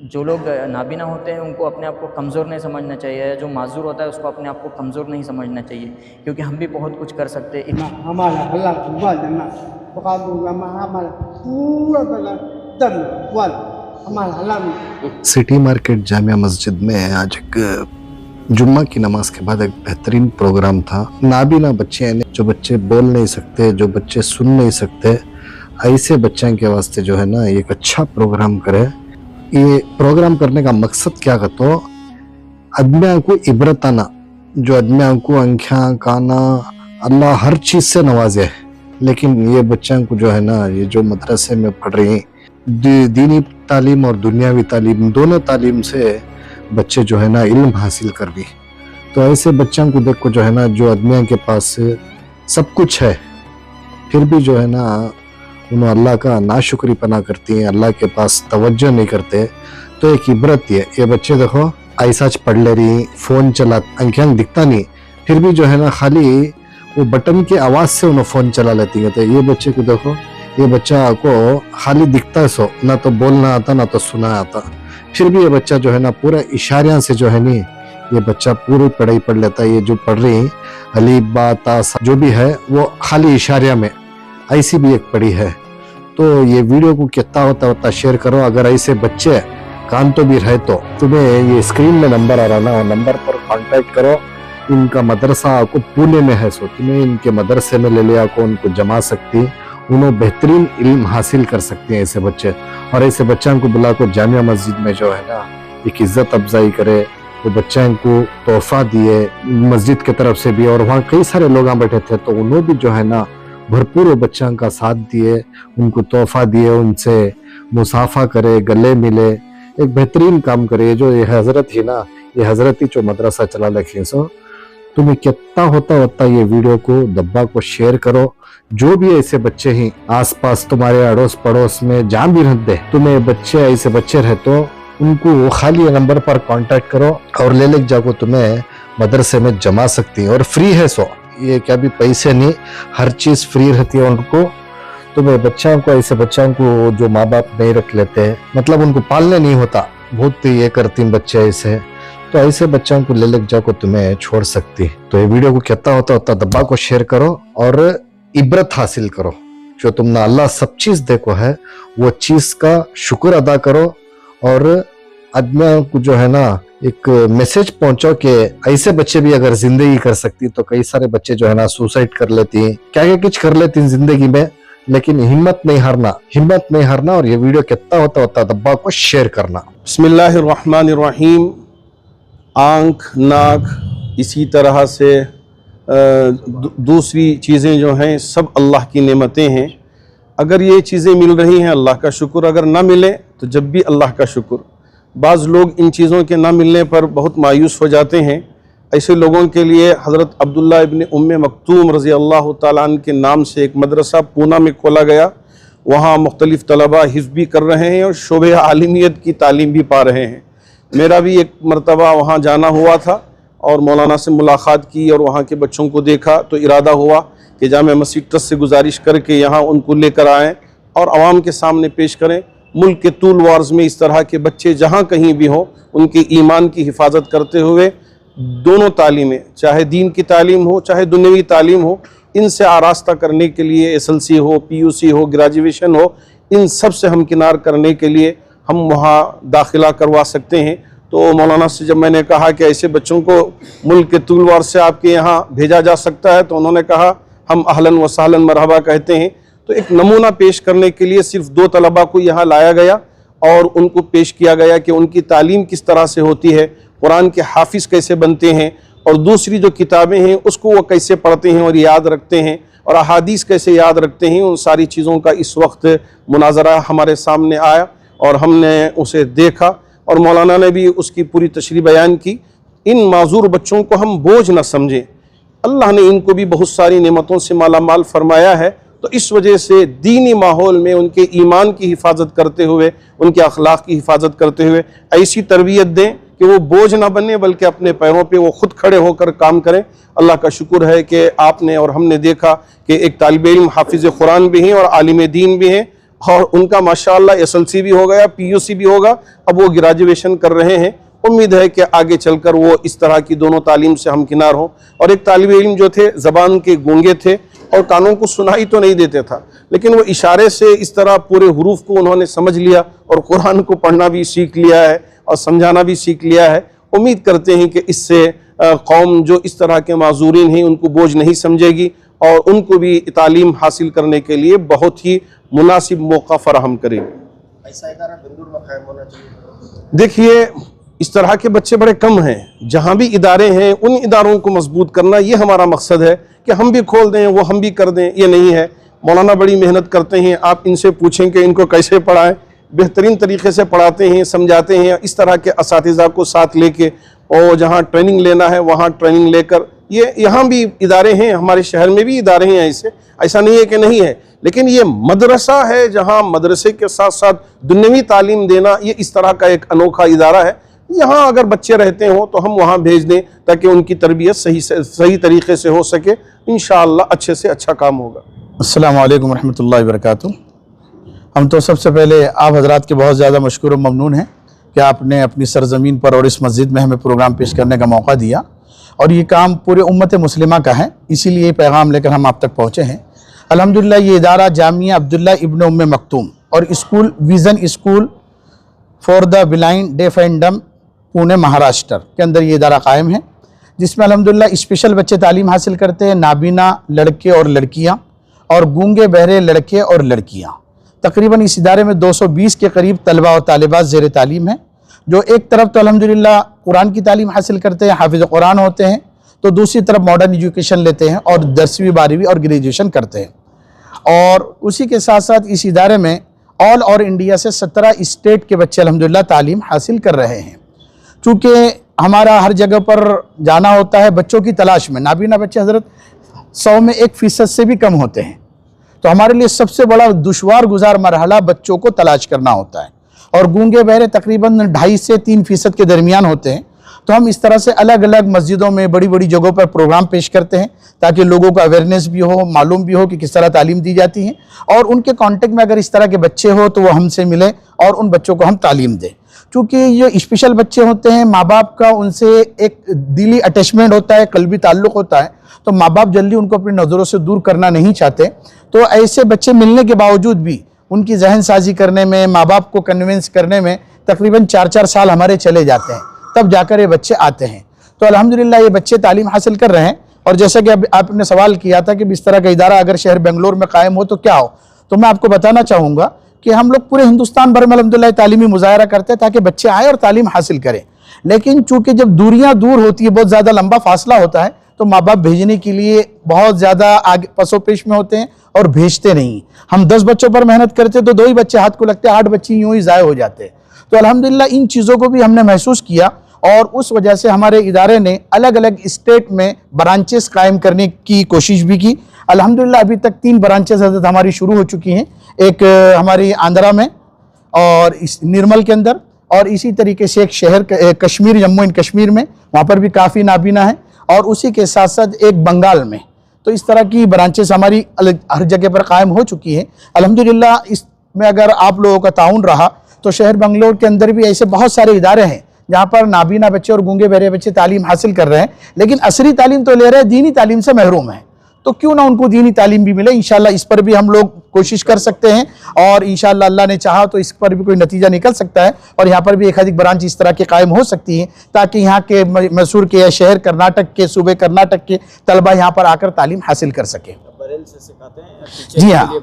जो लोग नाबीना होते हैं उनको अपने आप को कमज़ोर नहीं समझना चाहिए, जो माजूर होता है उसको अपने आप को कमज़ोर नहीं समझना चाहिए, क्योंकि हम भी बहुत कुछ कर सकते हैं। सिटी मार्केट जामिया मस्जिद में आज एक जुम्मा की नमाज के बाद एक बेहतरीन प्रोग्राम था। नाबीना बच्चे यानी जो बच्चे बोल नहीं सकते, जो बच्चे सुन नहीं सकते, ऐसे बच्चों के वास्ते जो है ना एक अच्छा प्रोग्राम करे। ये प्रोग्राम करने का मकसद क्या का तो अदमिया को इबरत आना, जो अदमिया को आँखा काना अल्लाह हर चीज़ से नवाजे है, लेकिन ये बच्चों को जो है ना ये जो मदरसे में पढ़ रही दीनी तालीम और दुनियावी तालीम दोनों तालीम से बच्चे जो है ना इल्म हासिल कर ली। तो ऐसे बच्चों को देखो जो है ना जो आदमियों के पास सब कुछ है फिर भी जो है ना उन्हें अल्लाह का नाशुक्री पना करती हैं, अल्लाह के पास तवज्जो नहीं करते। तो एक इबरत ये बच्चे देखो ऐसा पढ़ ले रही, फ़ोन चला, आँखें दिखता नहीं, फिर भी जो है ना खाली वो बटन की आवाज़ से उन्हें फ़ोन चला लेती है। तो ये बच्चे को देखो, ये बच्चा को खाली दिखता है सो, ना तो बोलना आता ना तो सुना आता, फिर भी ये बच्चा जो है ना पूरा इशारियाँ से जो है नी ये बच्चा पूरी पढ़ाई पढ़ लेता है। ये जो पढ़ रही अलीफ बा ता सा जो भी है वो खाली इशारिया में ऐसी भी एक पढ़ी है। तो ये वीडियो को कितना होता शेयर करो। अगर ऐसे बच्चे कान तो भी रहे तो तुम्हें ये स्क्रीन में नंबर आ रहा ना, नंबर पर कांटेक्ट करो। इनका मदरसा को पुणे में है, सो तुम्हें इनके मदरसे में ले लिया को उनको जमा सकती, उन्हें बेहतरीन इल्म हासिल कर सकते हैं ऐसे बच्चे। और ऐसे बच्चों को बुला कर जामिया मस्जिद में जो है ना एक इज्जत अफजाई करे, वो बच्चों को तोहफा दिए मस्जिद की तरफ से भी, और वहाँ कई सारे लोग बैठे थे तो उन्होंने भी जो है ना भरपूर बच्चों का साथ दिए, उनको तोहफा दिए, उनसे मुसाफा करे, गले मिले, एक बेहतरीन काम करे। जो ये हजरत ही ना, ये हजरत ही जो मदरसा चला रखे। सो तुम्हें कितना होता ये वीडियो को दब्बा को शेयर करो। जो भी ऐसे बच्चे ही आसपास तुम्हारे अड़ोस पड़ोस में जहाँ भी रहते, तुम्हें बच्चे ऐसे बच्चे रहे तो उनको खाली नंबर पर कांटेक्ट करो और ले जाओ, तुम्हें मदरसे में जमा सकती है। और फ्री है, सो ये क्या भी पैसे नहीं, हर चीज फ्री रहती है उनको। तुम्हें बच्चों को ऐसे बच्चों को जो माँ बाप नहीं रख लेते, मतलब उनको पालने नहीं होता, बहुत ये करती बच्चे ऐसे, तो ऐसे बच्चों को ले जाओ तुम्हें छोड़ सकती। तो ये वीडियो को कितना होता दब्बा को शेयर करो और इबरत हासिल करो। जो तुमने अल्लाह सब चीज देखो है वो चीज का शुक्र अदा करो, और आदमियों को जो है ना एक मैसेज पहुंचाओ कि ऐसे बच्चे भी अगर जिंदगी कर सकती तो कई सारे बच्चे जो है ना सुसाइड कर लेती हैं, क्या क्या कुछ कर लेती हैं जिंदगी में, लेकिन हिम्मत नहीं हारना। और ये वीडियो कितना होता दब्बा को शेयर करना। बिस्मिल्लाहिर्रहमानिर्रहीम। आँख, नाक, इसी तरह से दूसरी चीज़ें जो हैं सब अल्लाह की नेमतें हैं। अगर ये चीज़ें मिल रही हैं अल्लाह का शुक्र, अगर ना मिले तो जब भी अल्लाह का शुक्र। बाज़ लोग इन चीज़ों के ना मिलने पर बहुत मायूस हो जाते हैं। ऐसे लोगों के लिए हज़रत अब्दुल्ला इब्न उम्मे मक्तूम रज़ी अल्लाह तआला अन्हु के नाम से एक मदरसा पूना में खोला गया। वहाँ मुख्तलिफ़ तलबा हिफ्ज़ भी कर रहे हैं और शोबे आलिमियत की तालीम भी पा रहे हैं। मेरा भी एक मरतबा वहाँ जाना हुआ था और मौलाना से मुलाकात की और वहाँ के बच्चों को देखा तो इरादा हुआ कि जामिया मस्जिद ट्रस्ट से गुजारिश करके यहाँ उनको लेकर आएँ और आवाम के सामने पेश करें। मुल्क के तूल वार्ज में इस तरह के बच्चे जहाँ कहीं भी हों, उनके ईमान की हिफाजत करते हुए दोनों तालीमें, चाहे दीन की तालीम हो चाहे दुनियावी तालीम हो, इनसे आरास्ता करने के लिए SLC हो, PUC हो, ग्रेजुएशन हो, इन सब से हमकिनार करने के लिए हम वहाँ दाखिला करवा सकते हैं। तो मौलाना से जब मैंने कहा कि ऐसे बच्चों को मुल्क के तूलवार से आपके यहाँ भेजा जा सकता है, तो उन्होंने कहा हम अहलन व सहलन मरहबा कहते हैं। तो एक नमूना पेश करने के लिए सिर्फ 2 तलबा को यहाँ लाया गया और उनको पेश किया गया कि उनकी तालीम किस तरह से होती है, कुरान के हाफिज़ कैसे बनते हैं, और दूसरी जो किताबें हैं उसको वो कैसे पढ़ते हैं और याद रखते हैं, और अहादीस कैसे याद रखते हैं। उन सारी चीज़ों का इस वक्त मुनाजरा हमारे सामने आया और हमने उसे देखा और मौलाना ने भी उसकी पूरी तशरीह बयान की। इन माजूर बच्चों को हम बोझ न समझें, अल्लाह ने इनको भी बहुत सारी नेमतों से मालामाल फरमाया है। तो इस वजह से दीनी माहौल में उनके ईमान की हिफाजत करते हुए, उनके अखलाक की हिफाजत करते हुए ऐसी तरबियत दें कि वो बोझ ना बने, बल्कि अपने पैरों पे वो खुद खड़े होकर काम करें। अल्लाह का शुक्र है कि आपने और हमने देखा कि एक तालिब इल्म हाफिज़ कुरान भी हैं और आलिम दीन भी हैं। और उनका माशाअल्लाह SLC भी हो गया, PUC भी होगा, अब वो ग्रेजुएशन कर रहे हैं। उम्मीद है कि आगे चलकर वो इस तरह की दोनों तालीम से हमकिनार हों। और एक तालिब इल्म जो थे ज़बान के गूंगे थे और कानों को सुनाई तो नहीं देते था, लेकिन वो इशारे से इस तरह पूरे हुरूफ को उन्होंने समझ लिया और कुरान को पढ़ना भी सीख लिया है और समझाना भी सीख लिया है। उम्मीद करते हैं कि इससे कौम जो इस तरह के माजूरीन हैं उनको बोझ नहीं समझेगी और उनको भी तालीम हासिल करने के लिए बहुत ही मुनासिब मौका फराहम करेगी। ऐसा इदारा बेंगलुरु में कायम होना चाहिए। देखिए, इस तरह के बच्चे बड़े कम हैं। जहाँ भी इदारे हैं उन इदारों को मजबूत करना ये हमारा मकसद है कि हम भी खोल दें, वो हम भी कर दें, ये नहीं है। मौलाना बड़ी मेहनत करते हैं, आप इनसे पूछें कि इनको कैसे पढ़ाएं, बेहतरीन तरीके से पढ़ाते हैं, समझाते हैं। इस तरह के असातिज़ा को साथ लेके और जहाँ ट्रेनिंग लेना है वहाँ ट्रेनिंग लेकर, ये यहाँ भी इदारे हैं, हमारे शहर में भी इदारे हैं ऐसे, ऐसा नहीं है कि नहीं है। लेकिन ये मदरसा है जहाँ मदरसे के साथ साथ दुनियावी तालीम देना, ये इस तरह का एक अनोखा इदारा है। यहाँ अगर बच्चे रहते हों तो हम वहाँ भेज दें ताकि उनकी तरबियत सही तरीके से हो सके। इंशाअल्लाह अच्छे से अच्छा काम होगा। अस्सलामु अलैकुम रहमतुल्लाहि व बरकातुहू। हम तो सबसे पहले आप हजरात के बहुत ज़्यादा मशकूर व ममनून हैं कि आपने अपनी सरज़मीन पर और इस मस्जिद में हमें प्रोग्राम पेश करने का मौका दिया, और ये काम पूरे उम्मत मुस्लिमा का है, इसीलिए पैगाम लेकर हम आप तक पहुँचे हैं। अल्हम्दुलिल्लाह ये इदारा जामिया अब्दुल्ला इब्न उम्मे मखतूम और school vision school for the blind deaf and डम पुणे महाराष्ट्र के अंदर ये इदारा कायम है, जिसमें अल्हम्दुलिल्लाह स्पेशल बच्चे तालीम हासिल करते हैं, नाबीना लड़के और लड़कियां और गूंगे बहरे लड़के और लड़कियां। तकरीबन इस इदारे में 220 के करीब तलबा और तालिबात ज़ेर तालीम हैं, जो एक तरफ तो अल्हम्दुलिल्लाह कुरान की तालीम हासिल करते हैं, हाफिज़ कुरान होते हैं, तो दूसरी तरफ मॉडर्न एजुकेशन लेते हैं और 10वीं 12वीं और ग्रेजुएशन करते हैं। और उसी के साथ साथ इस इदारे में ऑल और इंडिया से 17 स्टेट के बच्चे अल्हम्दुलिल्लाह तालीम हासिल कर रहे हैं। चूँकि हमारा हर जगह पर जाना होता है बच्चों की तलाश में, नाबीना बच्चे हज़रत 100 में 1% से भी कम होते हैं, तो हमारे लिए सबसे बड़ा दुश्वार गुजार मरहला बच्चों को तलाश करना होता है। और गूंगे बहरे तकरीबन 2.5 से 3% के दरमियान होते हैं। तो हम इस तरह से अलग अलग मस्जिदों में बड़ी बड़ी जगहों पर प्रोग्राम पेश करते हैं ताकि लोगों को अवेयरनेस भी हो, मालूम भी हो कि किस तरह तालीम दी जाती है, और उनके कांटेक्ट में अगर इस तरह के बच्चे हो तो वो हमसे मिले और उन बच्चों को हम तालीम दें। चूँकि ये स्पेशल बच्चे होते हैं, माँ बाप का उनसे एक दिली अटैचमेंट होता है, कल्बी ताल्लुक़ होता है, तो माँ बाप जल्दी उनको अपनी नज़रों से दूर करना नहीं चाहते। तो ऐसे बच्चे मिलने के बावजूद भी उनकी जहन साजी करने में, माँ बाप को कन्विंस करने में तकरीबन 4-4 साल हमारे चले जाते हैं, तब जाकर ये बच्चे आते हैं। तो अल्हम्दुलिल्लाह ये बच्चे तालीम हासिल कर रहे हैं। और जैसा कि अब आपने सवाल किया था कि इस तरह का इदारा अगर शहर बेंगलोर में कायम हो तो क्या हो, तो मैं आपको बताना चाहूँगा कि हम लोग पूरे हिंदुस्तान भर में अल्हम्दुलिल्लाह तालीमी मुजाहरा करते हैं ताकि बच्चे आए और तालीम हासिल करें। लेकिन चूँकि जब दूरियाँ दूर होती है, बहुत ज़्यादा लंबा फासला होता है, तो माँ बाप भेजने के लिए बहुत ज़्यादा आगे पसोपेश में होते हैं और भेजते नहीं। हम 10 बच्चों पर मेहनत करते तो 2 ही बच्चे हाथ को लगते, 8 बच्चे यूँ ही ज़ाय हो जाते। तो अल्हम्दुलिल्लाह इन चीज़ों को भी हमने महसूस किया और उस वजह से हमारे इदारे ने अलग अलग स्टेट में ब्रांचेस कायम करने की कोशिश भी की। अल्हम्दुलिल्लाह अभी तक 3 ब्रांचेस हमारी शुरू हो चुकी हैं, एक हमारी आंध्रा में और इस निर्मल के अंदर, और इसी तरीके से एक शहर कश्मीर, जम्मू एंड कश्मीर में, वहाँ पर भी काफ़ी नाबीना है, और उसी के साथ साथ एक बंगाल में। तो इस तरह की ब्रांचेस हमारी हर जगह पर कायम हो चुकी है अल्हम्दुलिल्लाह। इसमें अगर आप लोगों का ताउन रहा तो शहर बेंगलोर के अंदर भी ऐसे बहुत सारे इदारे हैं जहाँ पर नाबीना बच्चे और गूंगे बहरे बच्चे तालीम हासिल कर रहे हैं, लेकिन असरी तालीम तो ले रहे हैं, दीनी तालीम से महरूम है। तो क्यों ना उनको दीनी तालीम भी मिले। इंशाल्लाह इस पर भी हम लोग कोशिश कर सकते हैं और इंशाल्लाह अल्लाह ने चाहा तो इस पर भी कोई नतीजा निकल सकता है और यहाँ पर भी एक अधिक ब्रांच इस तरह के कायम हो सकती है ताकि यहाँ के मैसूर के या शहर कर्नाटक के, सूबे कर्नाटक के तलबा यहाँ पर आकर तालीम हासिल कर सकें। बरेल से सिखाते हैं? जी हाँ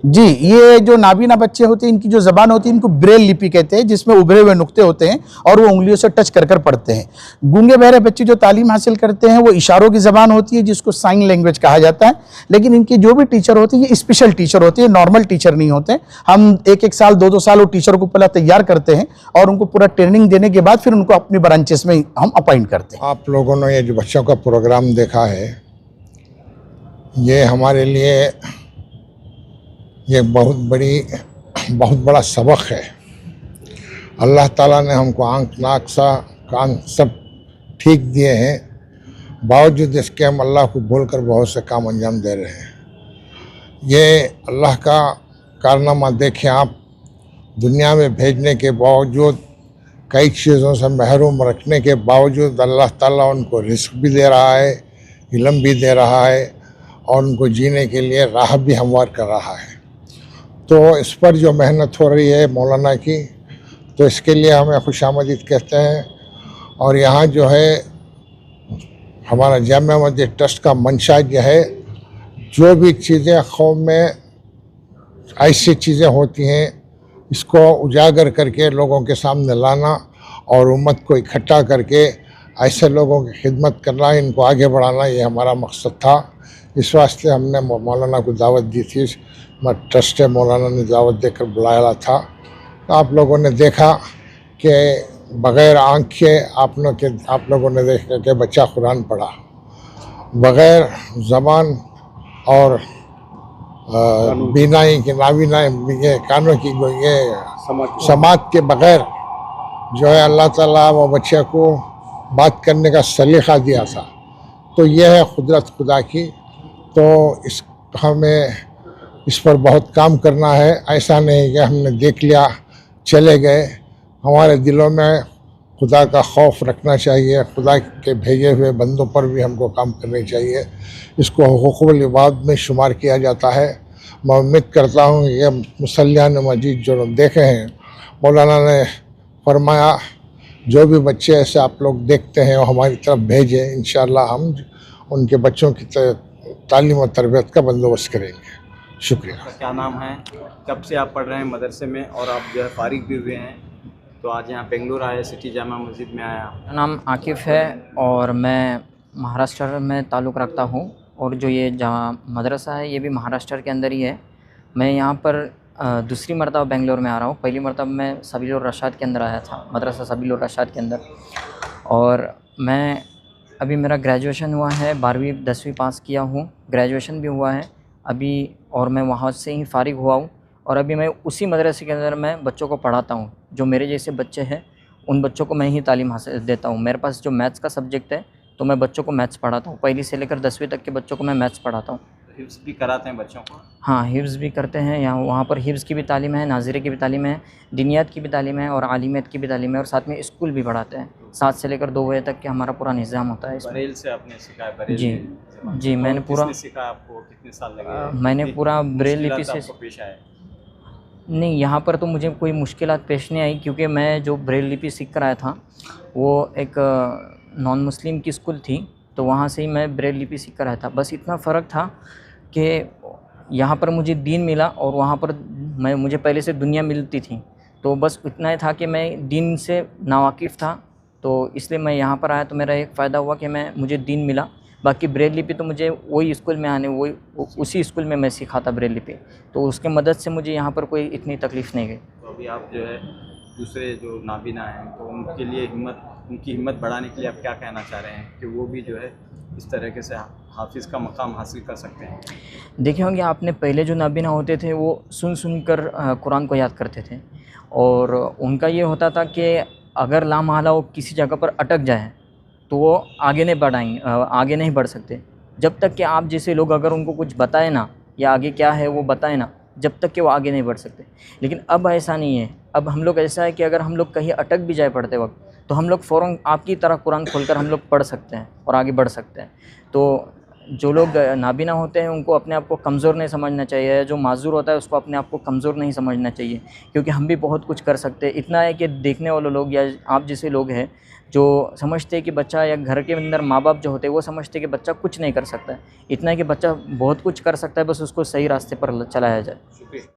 जी, ये जो नाबीना बच्चे होते हैं इनकी जो ज़बान होती है इनको ब्रेल लिपि कहते हैं, जिसमें उभरे हुए नुक्ते होते हैं और वो उंगलियों से टच कर पढ़ते हैं। गूंगे बहरे बच्चे जो तालीम हासिल करते हैं वो इशारों की ज़बान होती है जिसको साइन लैंग्वेज कहा जाता है, लेकिन इनकी जो भी टीचर होती है ये स्पेशल टीचर होती है, नॉर्मल टीचर नहीं होते। हम 1-1 साल 2-2 साल वो टीचर को पहले तैयार करते हैं और उनको पूरा ट्रेनिंग देने के बाद फिर उनको अपनी ब्रांचेस में हम अपॉइंट करते हैं। आप लोगों ने ये जो बच्चों का प्रोग्राम देखा है ये हमारे लिए ये बहुत बड़ा सबक है। अल्लाह ताला ने हमको आँख, नाक, सा, कान सब ठीक दिए हैं, बावजूद इसके हम अल्लाह को भूलकर बहुत से काम अंजाम दे रहे हैं। ये अल्लाह का कारनामा देखें आप। दुनिया में भेजने के बावजूद, कई चीज़ों से महरूम रखने के बावजूद अल्लाह ताला उनको रिस्क भी दे रहा है, इल्म भी दे रहा है और उनको जीने के लिए राह भी हमवार कर रहा है। तो इस पर जो मेहनत हो रही है मौलाना की, तो इसके लिए हमें खुशामदीद कहते हैं। और यहाँ जो है हमारा जामिया मस्जिद ट्रस्ट का मंशा यह है, जो भी चीज़ें कौम में ऐसी चीज़ें होती हैं इसको उजागर करके लोगों के सामने लाना और उम्मत को इकट्ठा करके ऐसे लोगों की खिदमत करना, इनको आगे बढ़ाना, ये हमारा मकसद था। इस वास्ते हमने मौलाना को दावत दी थी। ट्रस्ट मौलाना ने दावत देकर बुलाया था। तो आप लोगों ने देखा कि बग़ैर आँख के आप लोगों ने देखा कि बच्चा कुरान पढ़ा, बग़ैर ज़बान और बीनाई की, नाबीनाई, ये कानों की, ये समात के बग़ैर जो है अल्लाह ताला वो बच्चे को बात करने का सलीक़ा दिया था। तो यह है कुदरत खुदा की। तो हमें इस पर बहुत काम करना है। ऐसा नहीं कि हमने देख लिया चले गए। हमारे दिलों में खुदा का खौफ रखना चाहिए। खुदा के भेजे हुए बंदों पर भी हमको काम करनी चाहिए। इसको हुकूकुल इबाद में शुमार किया जाता है। मैं उम्मीद करता हूँ ये मुसल्लियान मजीद जो देखे हैं, मौलाना ने फरमाया जो भी बच्चे ऐसे आप लोग देखते हैं वो हमारी तरफ भेजें। इंशाअल्लाह हम उनके बच्चों की तालीम और तरबियत का बंदोबस्त करेंगे। शुक्रिया। आपका क्या नाम है, कब से आप पढ़ रहे हैं मदरसे में, और आप जो है फारिग भी हुए हैं तो आज यहाँ बेंगलुरु आए, सिटी जामा मस्जिद में आया? मेरा नाम आकिफ़ है और मैं महाराष्ट्र में ताल्लुक़ रखता हूँ और जो ये जहाँ मदरसा है ये भी महाराष्ट्र के अंदर ही है। मैं यहाँ पर दूसरी मरतबा बेंगलोर में आ रहा हूँ। पहली मरतबा मैं सबील रशाद के अंदर आया था, मदरसा सबील रशाद के अंदर। और मैं अभी मेरा ग्रेजुएशन हुआ है, 12वीं 10वीं पास किया हूँ, ग्रेजुएशन भी हुआ है अभी, और मैं वहाँ से ही फ़ारिग हुआ हूँ। और अभी मैं उसी मदरसे के अंदर मैं बच्चों को पढ़ाता हूँ। जो मेरे जैसे बच्चे हैं उन बच्चों को मैं ही तालीम हासिल देता हूँ। मेरे पास जो मैथ्स का सब्जेक्ट है तो मैं बच्चों को मैथ्स पढ़ाता हूँ। पहली से लेकर 10वीं तक के बच्चों को मैं मैथ्स पढ़ाता हूँ। हिफ्ज़ भी कराते हैं बच्चों को? हाँ, हिफ्ज़ भी करते हैं। यहाँ वहाँ पर हिफ्ज़ की भी तालीम है, नाज़िरे की भी तालीम है, दीनियात की भी तालीम है और आलिमियत की भी तालीम है, और साथ में स्कूल भी पढ़ाते हैं। 7 से लेकर 2 बजे तक के हमारा पूरा निज़ाम होता है इसमें। बरेल से आपने सीखा है? बरेल जी जी, मैंने पूरा किसने सीखा आपको? कितने साल लगे? मैंने पूरा ब्रेल लिपि मुश्किलात से आपको पेश आए? नहीं, यहाँ पर तो मुझे कोई मुश्किलात पेश नहीं आई, क्योंकि मैं जो ब्रेल लिपि सीख कर आया था वो एक नॉन मुस्लिम की स्कूल थी, तो वहाँ से ही मैं ब्रेल लिपि सीख कर आया था। बस इतना फ़र्क था कि यहाँ पर मुझे दीन मिला और वहाँ पर मुझे पहले से दुनिया मिलती थी। तो बस इतना ही था कि मैं दीन से नावाकिफ़ था, तो इसलिए मैं यहाँ पर आया। तो मेरा एक फ़ायदा हुआ कि मुझे दीन मिला। बाकी ब्रेल लिपि तो मुझे वही स्कूल में उसी स्कूल में मैं सीखा था ब्रेल लिपि, तो उसके मदद से मुझे यहाँ पर कोई इतनी तकलीफ़ नहीं गई। तो अभी आप जो है दूसरे जो नाबीना हैं तो उनके लिए उनकी हिम्मत बढ़ाने के लिए आप क्या कहना चाह रहे हैं कि वो भी जो है इस तरीके से हाफिज़ का मकाम हासिल कर सकते हैं? देखे होंगे आपने, पहले जो नाबीना होते थे वो सुन कर कुरान को याद करते थे, और उनका ये होता था कि अगर लामहला वो किसी जगह पर अटक जाए तो वो आगे नहीं बढ़ सकते। जब तक कि आप जैसे लोग अगर उनको कुछ बताए ना, या आगे क्या है वो बताए ना, जब तक कि वो आगे नहीं बढ़ सकते। लेकिन अब ऐसा नहीं है। अब हम लोग ऐसा है कि अगर हम लोग कहीं अटक भी जाए पढ़ते वक्त, तो हम लोग फ़ौरन आपकी तरह कुरान खोलकर हम लोग पढ़ सकते हैं और आगे बढ़ सकते हैं। तो जो लोग नाबीना होते हैं उनको अपने आप को कमज़ोर नहीं समझना चाहिए। जो माजूर होता है उसको अपने आप को कमज़ोर नहीं समझना चाहिए, क्योंकि हम भी बहुत कुछ कर सकते हैं। इतना है कि देखने वाले लोग या आप जैसे लोग हैं जो समझते हैं कि बच्चा, या घर के अंदर माँ बाप जो होते हैं वो समझते हैं कि बच्चा कुछ नहीं कर सकता है। इतना है कि बच्चा बहुत कुछ कर सकता है, बस उसको सही रास्ते पर चलाया जाए। शुक्रिया।